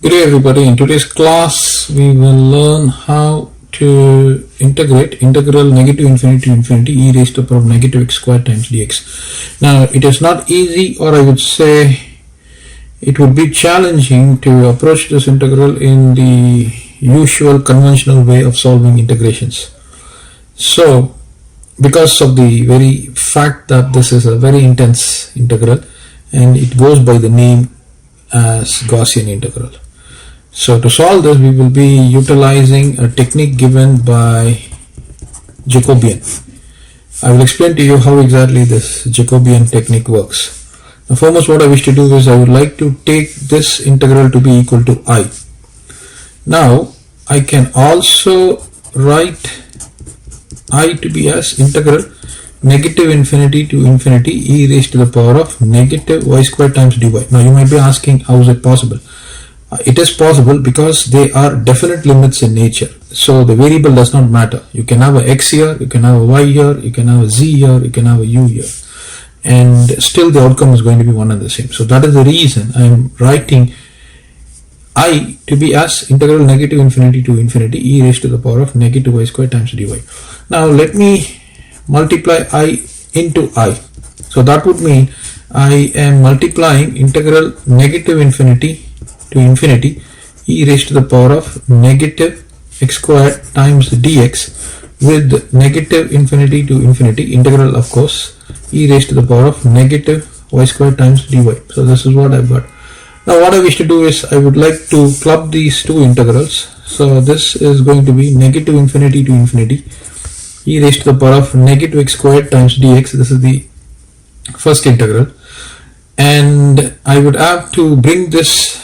Good day everybody. In today's class we will learn how to integrate integral negative infinity to infinity e raised to the power of negative x squared times dx. Now it is not easy, or I would say it would be challenging to approach this integral in the usual conventional way of solving integrations. So because of the very fact that this is a very intense integral and it goes by the name as Gaussian integral. So to solve this we will be utilizing a technique given by Jacobian. I will explain to you how exactly this Jacobian technique works. Now foremost, what I wish to do is I would like to take this integral to be equal to I. Now I can also write I to be as integral negative infinity to infinity e raised to the power of negative y squared times dy. Now you might be asking, how is it possible? It is possible because they are definite limits in nature. So the variable does not matter. You can have a x here, you can have a y here, you can have a z here, you can have a u here, and still the outcome is going to be one and the same. So that is the reason I am writing I to be as integral negative infinity to infinity e raised to the power of negative y squared times dy. Now let me multiply I into I. So that would mean I am multiplying integral negative infinity to infinity e raised to the power of negative x squared times dx with negative infinity to infinity integral, of course, e raised to the power of negative y squared times dy. So this is what I've got. Now what I wish to do is I would like to club these two integrals. So this is going to be negative infinity to infinity e raised to the power of negative x squared times dx. This is the first integral, and I would have to bring this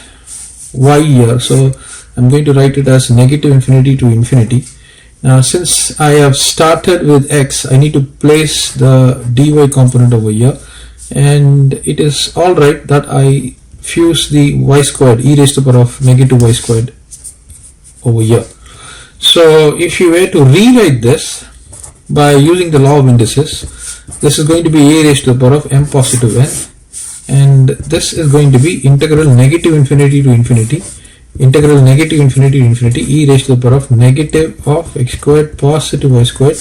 y here, so I'm going to write it as negative infinity to infinity. Now since I have started with x, I need to place the dy component over here, and it is alright that I fuse the y squared e raised to the power of negative y squared over here. So if you were to rewrite this by using the law of indices, this is going to be a raised to the power of m positive n, and this is going to be integral negative infinity to infinity integral negative infinity to infinity e raised to the power of negative of x squared positive y squared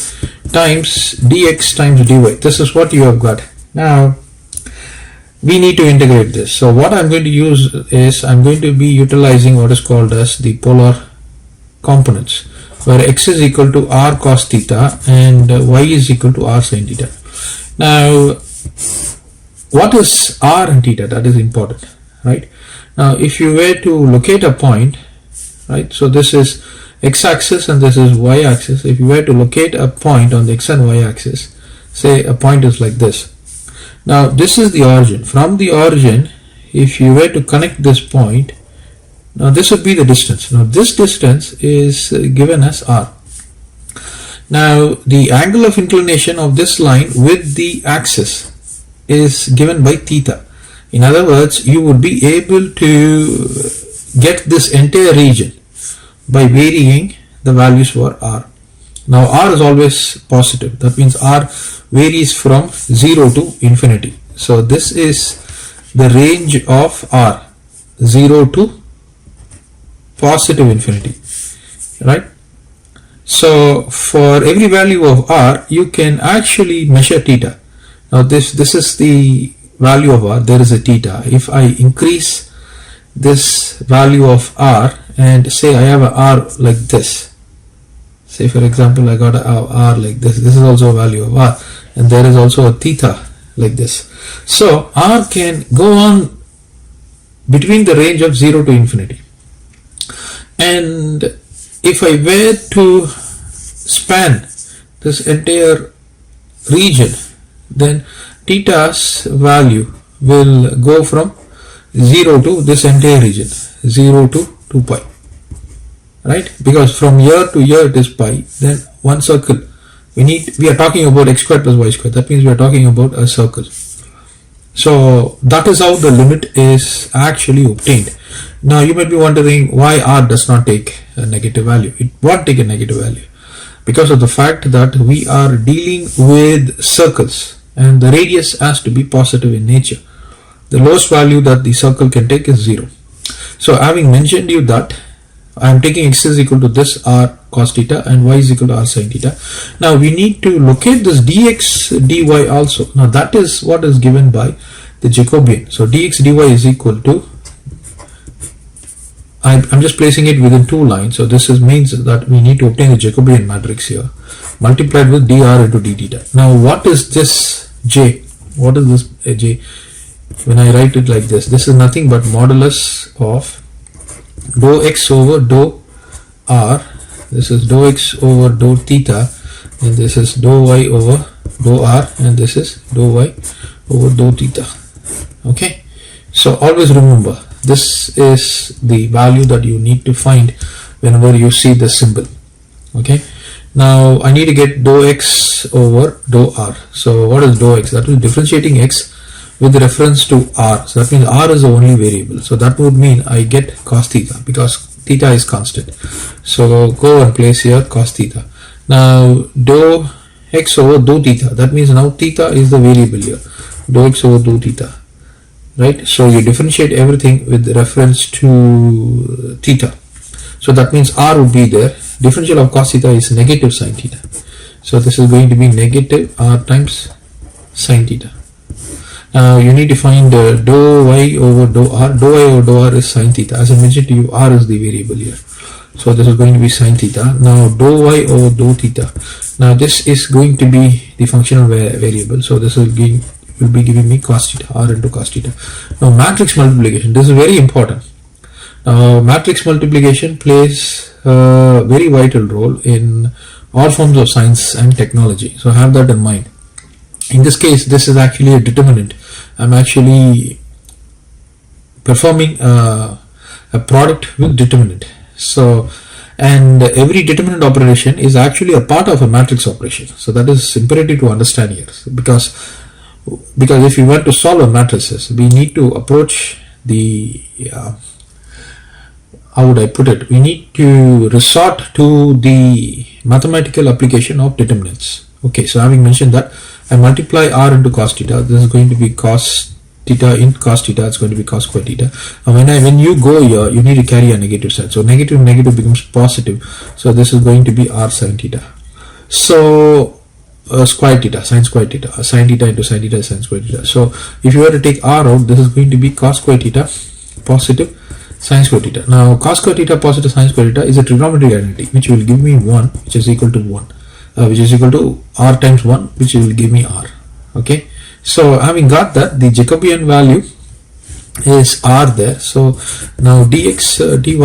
times dx times dy. This is what you have got. Now we need to integrate this. So what I'm going to use is I'm going to be utilizing what is called as the polar components, where x is equal to r cos theta and y is equal to r sin theta. Now what is r and theta? That is important, right? Now if you were to locate a point, right, so this is x-axis and this is y-axis. If you were to locate a point on the x and y-axis, say a point is like this. Now this is the origin. From the origin, if you were to connect this point, now this would be the distance. Now this distance is given as r. Now the angle of inclination of this line with the axis is given by theta. In other words, you would be able to get this entire region by varying the values for r. Now r is always positive. That means r varies from 0 to infinity. So this is the range of r, 0 to positive infinity, right? So for every value of r, you can actually measure theta. Now this is the value of r, there is a theta. If I increase this value of r and say I have a r like this, say for example I got a r like this is also a value of r, and there is also a theta like this. So r can go on between the range of 0 to infinity, and if I were to span this entire region, then theta's value will go from 0 to this entire region, 0 to 2 pi, right? Because from here to here it is pi, then one circle. We are talking about x squared plus y squared. That means we are talking about a circle. So that is how the limit is actually obtained. Now you might be wondering why r does not take a negative value. It won't take a negative value because of the fact that we are dealing with circles and the radius has to be positive in nature. The lowest value that the circle can take is 0. So having mentioned you that I am taking x is equal to this r cos theta and y is equal to r sin theta. Now we need to locate this dx dy also. Now that is what is given by the Jacobian. So dx dy is equal to, I'm just placing it within two lines. So this means that we need to obtain the Jacobian matrix here, multiplied with dr into d theta. Now what is this j? What is this j? When I write it like this is nothing but modulus of dou x over dou r. This is dou x over dou theta, and this is dou y over dou r, and this is dou y over dou theta. Okay, so always remember this is the value that you need to find whenever you see the symbol. Okay, now I need to get dou x over dou r. So what is dou x? That is differentiating x with reference to r. So that means r is the only variable. So that would mean I get cos theta because theta is constant. So go and place here cos theta. Now dou x over dou theta. That means now theta is the variable here. Dou x over dou theta. Right? So you differentiate everything with reference to theta. So that means r would be there. Differential of cos theta is negative sin theta. So this is going to be negative r times sin theta. Now you need to find dou y over dou r. Dou y over dou r is sin theta. As I mentioned to you, r is the variable here. So this is going to be sin theta. Now dou y over dou theta. Now this is going to be the functional variable. So this will be giving me cos theta, r into cos theta. Now matrix multiplication. This is very important. Now matrix multiplication plays a very vital role in all forms of science and technology. So have that in mind. In this case, this is actually a determinant. I'm actually performing a product with determinant. So, and every determinant operation is actually a part of a matrix operation. So that is imperative to understand here, because if you want to solve a matrices, we need to approach the how would I put it? We need to resort to the mathematical application of determinants. Okay, so having mentioned that, I multiply r into cos theta. This is going to be cos theta in cos theta. It's going to be cos square theta. And when you go here, you need to carry a negative sign. So negative becomes positive. So this is going to be r sin theta. So square theta, sin square theta, sin theta into sin theta is sin square theta. So if you were to take r out, this is going to be cos square theta positive sin square theta. Now cos square theta positive sin square theta is a trigonometric identity, which will give me 1, which is equal to 1. Which is equal to r times 1, which will give me r. Okay, so having got that, the Jacobian value is r there. So now dx dy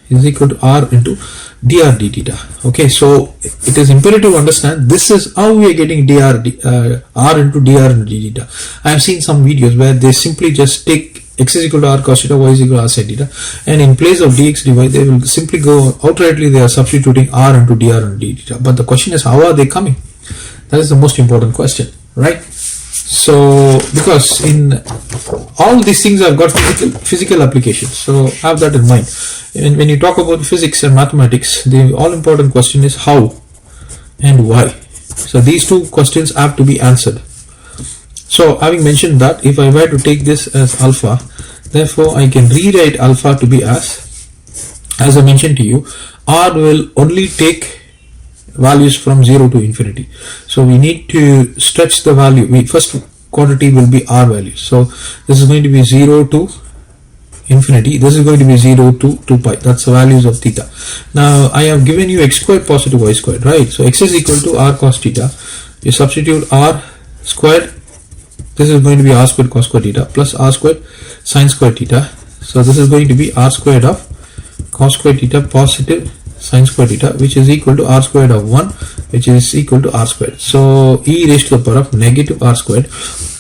is equal to r into dr d theta. Okay, so it is imperative to understand this is how we are getting r into dr into d theta. I have seen some videos where they simply just take x is equal to r cos theta, y is equal to r sin theta, and in place of dx dy they will simply go outrightly, they are substituting r into dr and d theta. But the question is, how are they coming? That is the most important question, right? So because in all these things have got physical applications, so have that in mind. And when you talk about physics and mathematics, the all important question is how and why. So these two questions have to be answered. So having mentioned that, if I were to take this as alpha, therefore I can rewrite alpha to be as I mentioned to you, r will only take values from 0 to infinity. So we need to stretch the value. First quantity will be r values. So this is going to be 0 to infinity. This is going to be 0 to 2 pi. That's the values of theta. Now I have given you x squared positive y squared, right? So x is equal to r cos theta. You substitute r squared. This is going to be r squared cos square theta plus r squared sin square theta. So this is going to be r squared of cos square theta positive sin square theta, which is equal to r squared of 1, which is equal to r squared. So e raised to the power of negative r squared.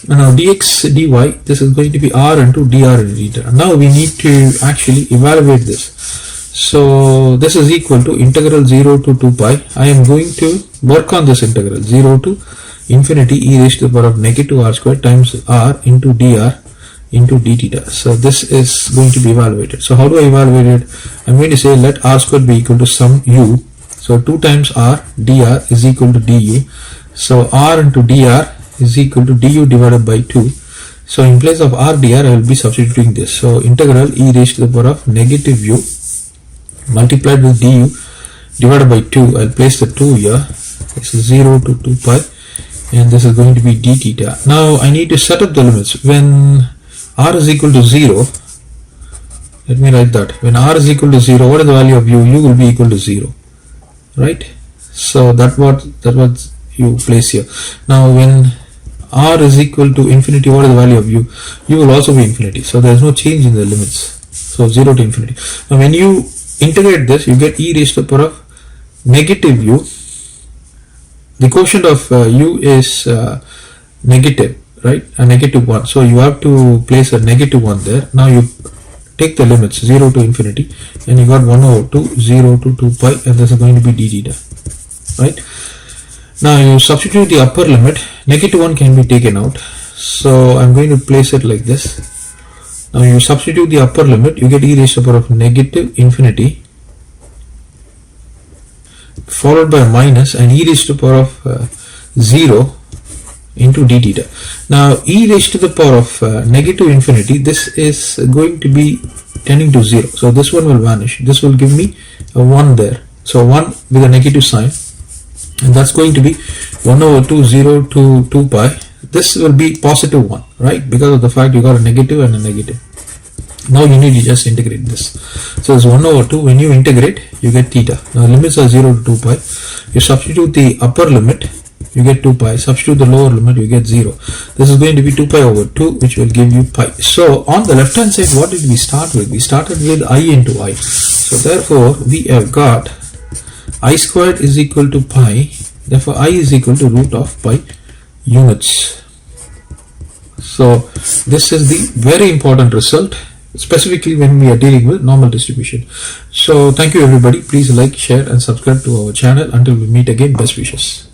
And now dx dy, this is going to be r into dr into theta. Now we need to actually evaluate this. So this is equal to integral 0 to 2 pi. I am going to work on this integral 0 to infinity e raised to the power of negative r squared times r into dr into d theta. So this is going to be evaluated. So how do I evaluate it? I'm going to say let r squared be equal to sum u. So 2 times r dr is equal to du. So r into dr is equal to du divided by 2. So in place of r dr, I will be substituting this. So integral e raised to the power of negative u multiplied with du divided by 2. I'll place the 2 here. This is 0 to 2 pi, and this is going to be d theta. Now I need to set up the limits. When r is equal to 0, let me write that. When r is equal to 0, what is the value of u? U will be equal to 0, right? So that what you place here. Now when r is equal to infinity, what is the value of u? U will also be infinity. So there is no change in the limits. So 0 to infinity. Now when you integrate this, you get e raised to the power of negative u. The quotient of u is negative, right? A negative 1. So you have to place a negative 1 there. Now you take the limits 0 to infinity, and you got 1 over 2, 0 to 2 pi, and this is going to be d theta, right? Now you substitute the upper limit. Negative 1 can be taken out, so I'm going to place it like this. Now you substitute the upper limit, you get e raised to the power of negative infinity followed by a minus, and e raised to the power of 0 into d theta. Now e raised to the power of negative infinity, this is going to be tending to 0. So this one will vanish. This will give me a 1 there. So 1 with a negative sign, and that's going to be 1 over 2, 0 to 2 pi. This will be positive 1, right? Because of the fact you got a negative and a negative. Now you need to just integrate this. So it's 1 over 2. When you integrate, you get theta. Now limits are 0 to 2 pi. You substitute the upper limit, you get 2 pi. Substitute the lower limit, you get 0. This is going to be 2 pi over 2, which will give you pi. So on the left hand side, what did we start with? We started with I into I. So therefore, we have got I squared is equal to pi. Therefore, I is equal to root of pi units. So this is the very important result, specifically when we are dealing with normal distribution. So thank you everybody. Please like, share and subscribe to our channel. Until we meet again, best wishes.